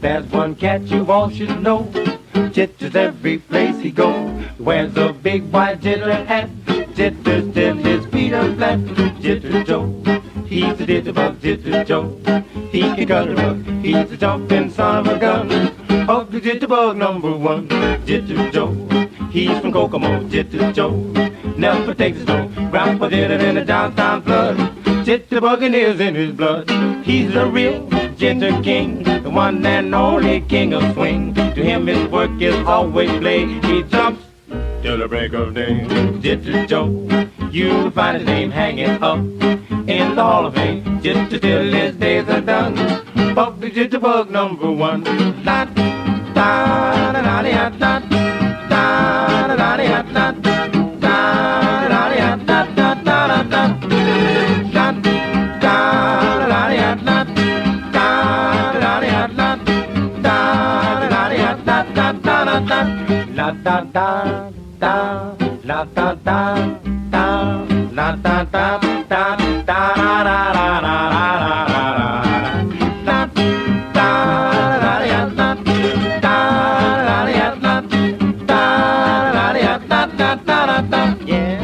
There's one cat you all should know. Jitter's every place he goes. Wears a big white jitter hat. Jitter's till his feet are flat. Jitter Joe, he's the jitterbug, Jitter Joe. He can cut a rug, he's the jumping son of a gun. Ugly jitterbug number one, Jitter Joe. He's from Kokomo, Jitter Joe. Never takes a stroll. Grandpa did it in the downtown flood. Jitterbugging is in his blood. He's the real Jitter King, the one and only king of swing. To him his work is always play. He jumps till the break of day. Jitter Joe, you'll find his name hanging up in the Hall of Fame. Jitter till his days are done. Bumpy jitterbug number one. Da da da da da da da da da da da la da da da la da da da la da da da da da da da. Yeah.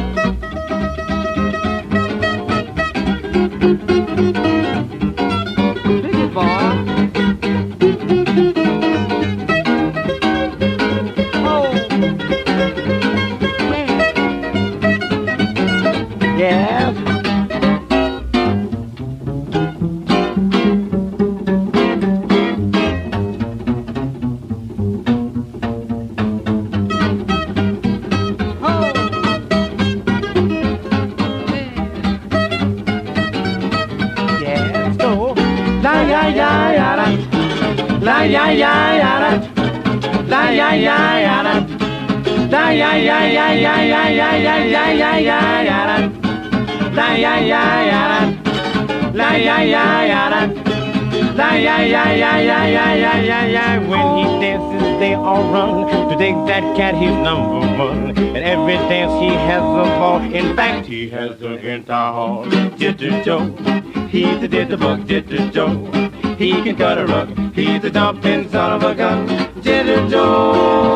Look at boy. Yes. Yes. So la ya ya ya da, la ya ya ya da, la ya ya ya da, la ya ya ya ya ya ya ya ya ya ya da. La ya ya ya da, la ya ya ya da, la ya ya ya ya ya ya ya ya. When he dances, they all run to dig that cat. He's number one. At every dance, he has a ball. In fact, he has a guitar hall. Jitter Joe, he's the jitterbug, Jitter Joe. He can cut a rug. He's the jumping son of a gun, Jitter Joe.